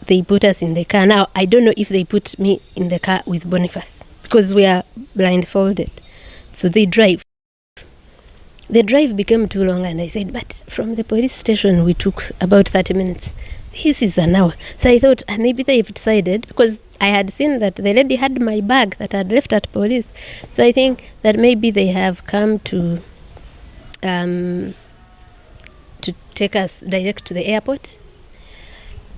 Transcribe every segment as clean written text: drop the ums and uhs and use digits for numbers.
they put us in the car. Now, I don't know if they put me in the car with Boniface because we are blindfolded. So they drive. The drive became too long, and I said, but from the police station, we took about 30 minutes. This is an hour. So I thought maybe they've decided, because I had seen that the lady had my bag that I had left at police. So I think that maybe they have come to take us direct to the airport.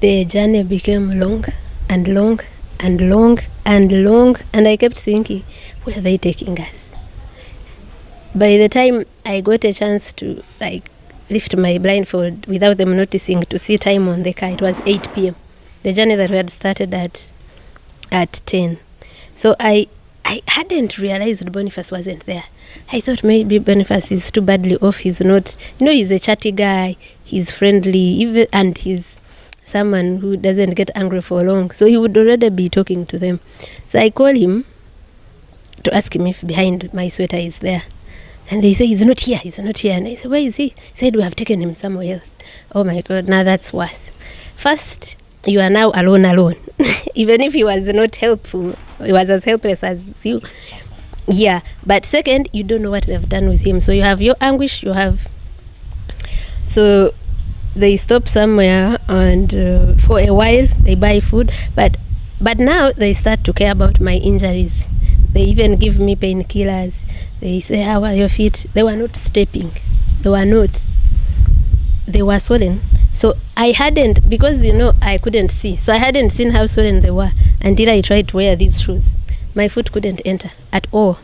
The journey became long and long and long and long, and I kept thinking, where are they taking us? By the time I got a chance to lift my blindfold without them noticing to see time on the car, it was 8 p.m. The journey that we had started at 10. So I hadn't realized Boniface wasn't there. I thought maybe Boniface is too badly off. He's not, he's a chatty guy, he's friendly, and he's someone who doesn't get angry for long. So he would already be talking to them. So I call him to ask him if behind my sweater is there. And they say, he's not here. And I said, where is he? He said, we have taken him somewhere else. Oh my God, now that's worse. First, you are now alone. Even if he was not helpful, he was as helpless as you. Yeah, but second, you don't know what they've done with him. So you have your anguish, So they stop somewhere, and for a while, they buy food. But now they start to care about my injuries. They even give me painkillers. They say, how are your feet? They were not stepping. They were swollen. So I hadn't, because I couldn't see. So I hadn't seen how swollen they were until I tried to wear these shoes. My foot couldn't enter at all.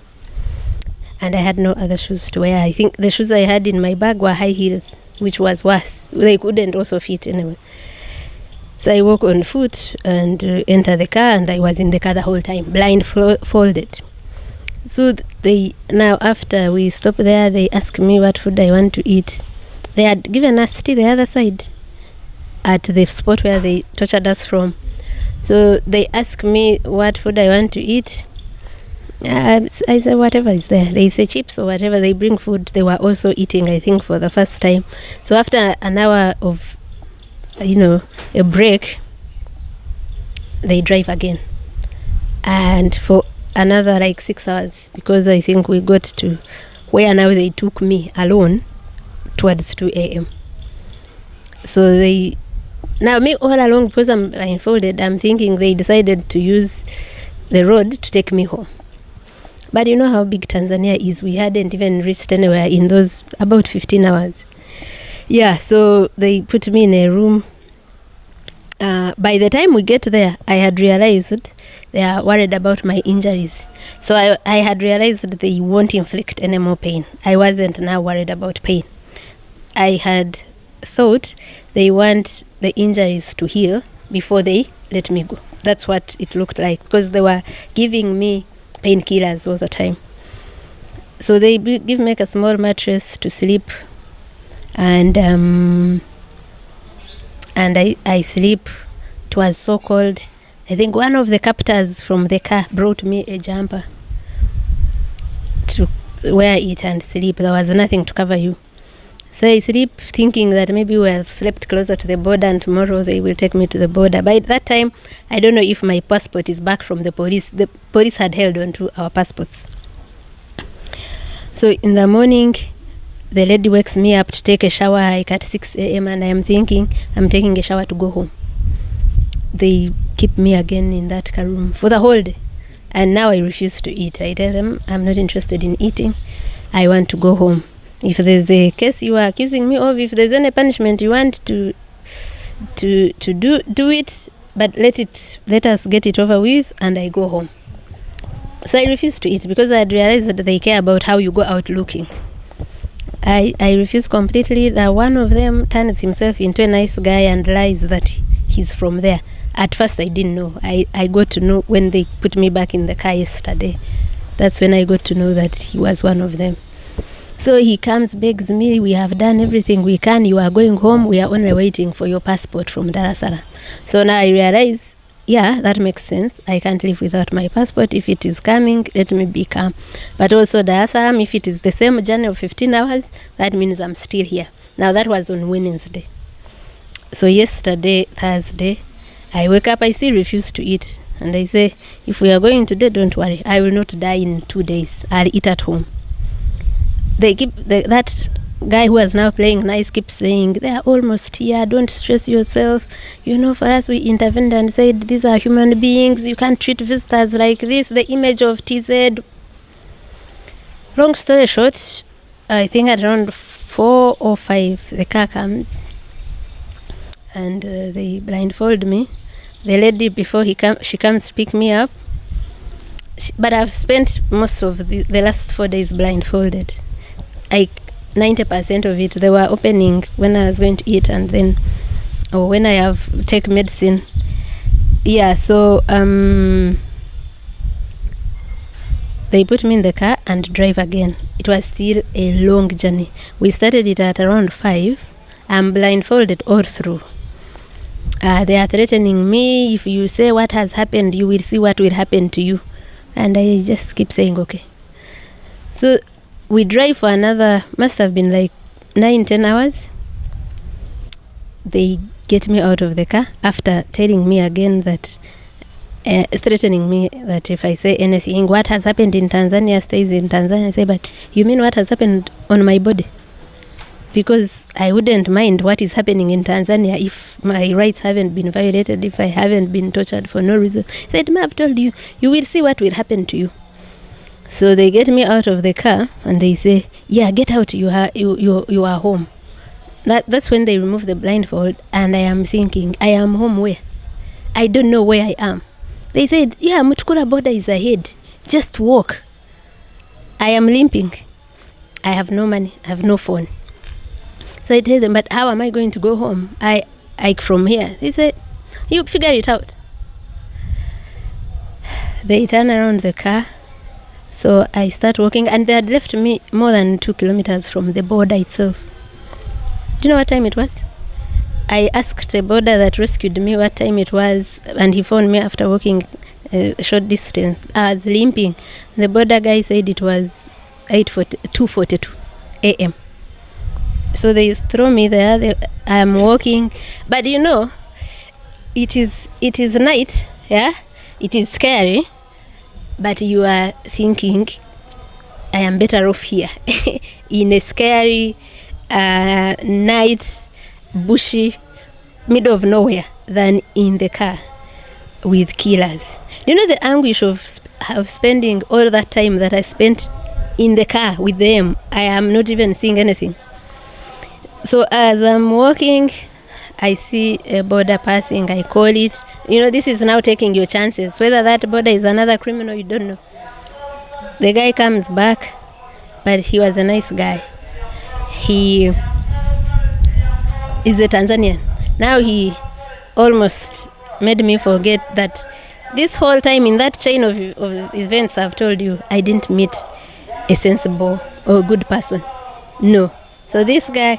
And I had no other shoes to wear. I think the shoes I had in my bag were high heels, which was worse. They couldn't also fit anyway. So I walk on foot and enter the car, and I was in the car the whole time, blindfolded. So now after we stop there, they ask me what food I want to eat. They had given us tea the other side at the spot where they tortured us from. So they ask me what food I want to eat. I say whatever is there. They say chips or whatever. They bring food. They were also eating, I think, for the first time. So after an hour of a break, they drive again, and for another 6 hours, because I think we got to where now they took me alone towards 2 a.m. So now me all along, because I'm blindfolded, I'm thinking they decided to use the road to take me home. But you know how big Tanzania is. We hadn't even reached anywhere in those about 15 hours. Yeah, so they put me in a room. By the time we get there, I had realized they are worried about my injuries. So I had realized that they won't inflict any more pain. I wasn't now worried about pain. I had thought they want the injuries to heal before they let me go. That's what it looked like, because they were giving me painkillers all the time. So they give me a small mattress to sleep, and I sleep. It was so cold. I think one of the captors from the car brought me a jumper to wear it and sleep. There was nothing to cover you. So I sleep thinking that maybe we have slept closer to the border and tomorrow they will take me to the border. By that time, I don't know if my passport is back from the police. The police had held on to our passports. So in the morning, the lady wakes me up to take a shower at 6 a.m. and I'm thinking I'm taking a shower to go home. They keep me again in that car room for the whole day. And now I refuse to eat. I tell them I'm not interested in eating. I want to go home. If there's a case you are accusing me of, if there's any punishment you want to do it, but let us get it over with, and I go home. So I refuse to eat because I had realized that they care about how you go out looking. I refuse completely. That one of them turns himself into a nice guy and lies that he's from there. At first I didn't know. I got to know when they put me back in the car yesterday. That's when I got to know that he was one of them. So he comes, begs me, we have done everything we can, you are going home, we are only waiting for your passport from Dar es Salaam. So now I realize, yeah, that makes sense. I can't live without my passport. If it is coming, let me be calm. But also Dar es Salaam, if it is the same journey of 15 hours, that means I'm still here. Now that was on Wednesday. So yesterday, Thursday, I wake up, I still refuse to eat. And I say, if we are going today, don't worry. I will not die in 2 days. I'll eat at home. That guy who was now playing nice keeps saying, they are almost here. Don't stress yourself. For us, we intervened and said, these are human beings. You can't treat visitors like this. The image of TZ. Long story short, I think at around 4 or 5, the car comes. And they blindfold me. The lady, before she comes to pick me up. But I've spent most of the last 4 days blindfolded. 90% of it, they were opening when I was going to eat, and then, or when I have take medicine. Yeah, so they put me in the car and drive again. It was still a long journey. We started it at around 5. I'm blindfolded all through. They are threatening me. If you say what has happened, you will see what will happen to you. And I just keep saying, okay. So we drive for another, must have been like 9-10 hours. They get me out of the car after telling me again that, threatening me that if I say anything, what has happened in Tanzania stays in Tanzania. I say, but you mean what has happened on my body? Because I wouldn't mind what is happening in Tanzania if my rights haven't been violated, if I haven't been tortured for no reason. I said, I've told you, you will see what will happen to you. So they get me out of the car and they say, yeah, get out, you are home. That's when they remove the blindfold, and I am thinking, I am home where? I don't know where I am. They said, yeah, Mutukula border is ahead. Just walk. I am limping. I have no money. I have no phone. So I tell them, but how am I going to go home? I from here. They said, you figure it out. They turn around the car. So I start walking, and they had left me more than 2 kilometers from the border itself. Do you know what time it was? I asked the border that rescued me what time it was, and he phoned me after walking a short distance. I was limping. The border guy said it was 2:42 a.m. So they throw me there. I'm walking, but it is night. Yeah, it is scary, but you are thinking, I am better off here in a scary night, bushy, middle of nowhere, than in the car with killers. The anguish of spending all that time that I spent in the car with them. I am not even seeing anything. So as I'm walking, I see a border passing. I call it. This is now taking your chances. Whether that border is another criminal, you don't know. The guy comes back, but he was a nice guy. He is a Tanzanian. Now he almost made me forget that this whole time in that chain of events I've told you, I didn't meet a sensible or good person. No. So this guy,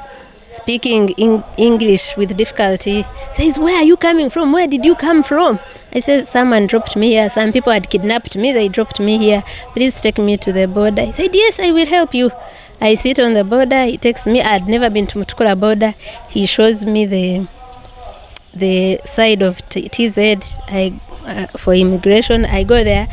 speaking English with difficulty, says, where are you coming from? Where did you come from? I said, someone dropped me here. Some people had kidnapped me. They dropped me here. Please take me to the border. He said, yes, I will help you. I sit on the border. He takes me. I had never been to Mutukula border. He shows me the side of TZ for immigration. I go there.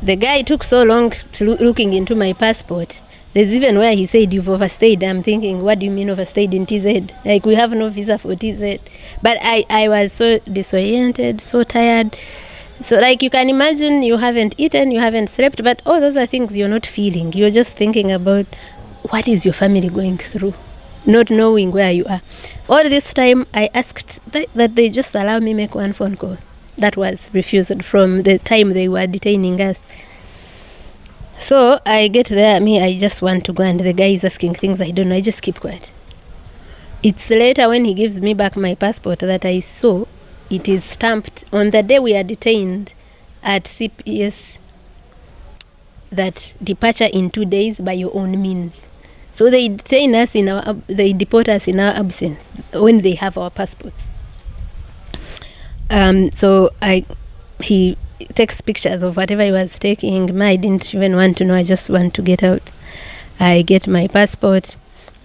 The guy took so long looking into my passport. There's even where he said, you've overstayed. I'm thinking, what do you mean overstayed in TZ? Like, we have no visa for TZ. But I was so disoriented, so tired. So, like, you can imagine, you haven't eaten, you haven't slept, but all those are things you're not feeling. You're just thinking about what is your family going through, not knowing where you are. All this time, I asked that they just allow me make one phone call. That was refused from the time they were detaining us. So I get there, I just want to go, and the guy is asking things I don't know. I just keep quiet. It's later when he gives me back my passport that I saw it is stamped on the day we are detained at CPS that departure in 2 days by your own means. So they detain us they deport us in our absence when they have our passports. So he takes pictures of whatever he was taking. I didn't even want to know. I just want to get out. I get my passport.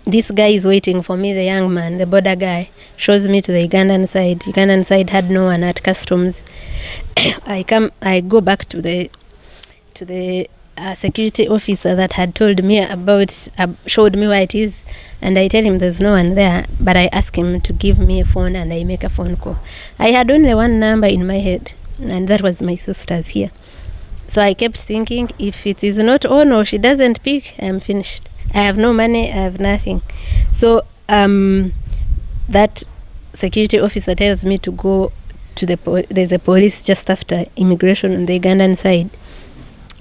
this guy is waiting for me, the young man, the border guy, shows me to the Ugandan side. Ugandan side had no one at customs. I go back to the security officer that had told me about, showed me where it is, and I tell him there's no one there, but I ask him to give me a phone, and I make a phone call. I had only one number in my head, and that was my sister's here. So I kept thinking, if it is not on or she doesn't pick, I'm finished. I have no money, I have nothing. So that security officer tells me to go to there's a police just after immigration on the Ugandan side.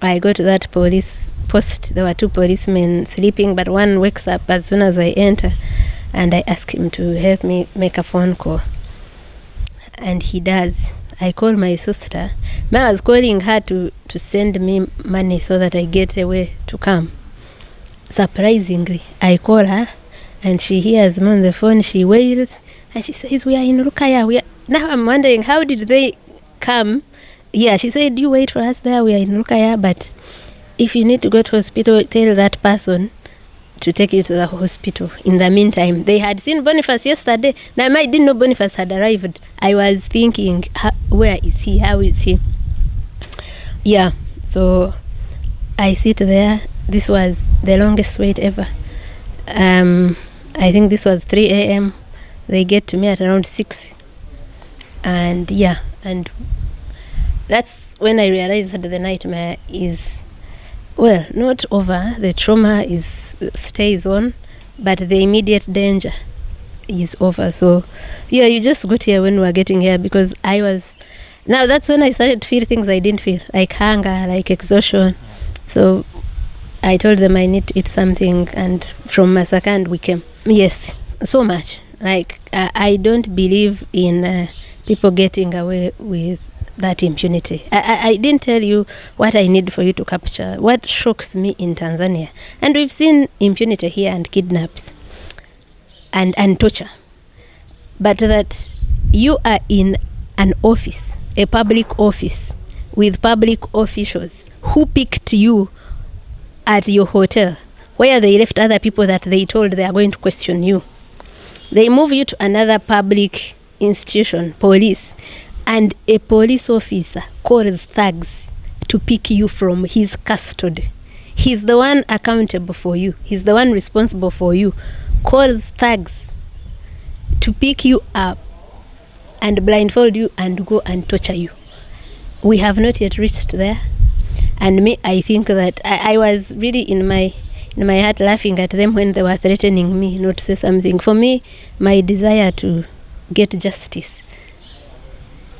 I go to that police post. There were 2 policemen sleeping, but one wakes up as soon as I enter, and I ask him to help me make a phone call. And he does. I call my sister. I was calling her to send me money so that I get away to come. Surprisingly, I call her, and she hears me on the phone. She wails, and she says, "We are in Lukaya." Now I'm wondering, how did they come? Yeah, she said, "You wait for us there. We are in Lukaya, but if you need to go to hospital, tell that person to take you to the hospital." In the meantime, they had seen Boniface yesterday. Now, I didn't know Boniface had arrived. I was thinking, where is he? How is he? Yeah, so I sit there. This was the longest wait ever. I think this was 3 a.m. They get to me at around 6. And yeah, and that's when I realized that the nightmare is, well, not over. The trauma stays on, but the immediate danger is over. So yeah, you just got here when we were getting here, because now that's when I started to feel things I didn't feel, like hunger, like exhaustion. So I told them I need to eat something, and from Masaka we came. Yes, so much. Like I don't believe in people getting away with that impunity. I didn't tell you what I need for you to capture. What shocks me in Tanzania, and we've seen impunity here, and kidnaps and torture, but that you are in an office, a public office, with public officials who picked you at your hotel, where they left other people that they told they are going to question you. They move you to another public institution, police, and a police officer calls thugs to pick you from his custody. He's the one accountable for you. He's the one responsible for you. Calls thugs to pick you up and blindfold you and go and torture you. We have not yet reached there. And me, I think that I was really in my heart laughing at them when they were threatening me not to say something. For me, my desire to get justice,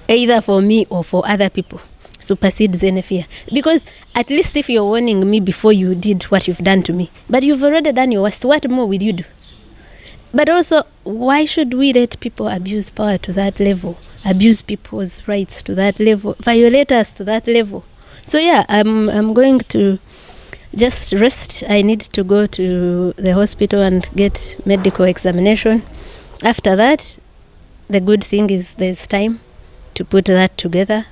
either for me or for other people, supersedes any fear. Because at least if you're warning me before you did what you've done to me, but you've already done your worst, what more will you do? But also, why should we let people abuse power to that level, abuse people's rights to that level, violate us to that level? So yeah, I'm going to just rest. I need to go to the hospital and get medical examination. After that, the good thing is there's time to put that together.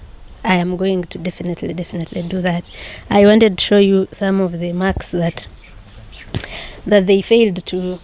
I am going to definitely do that. I wanted to show you some of the marks that they failed to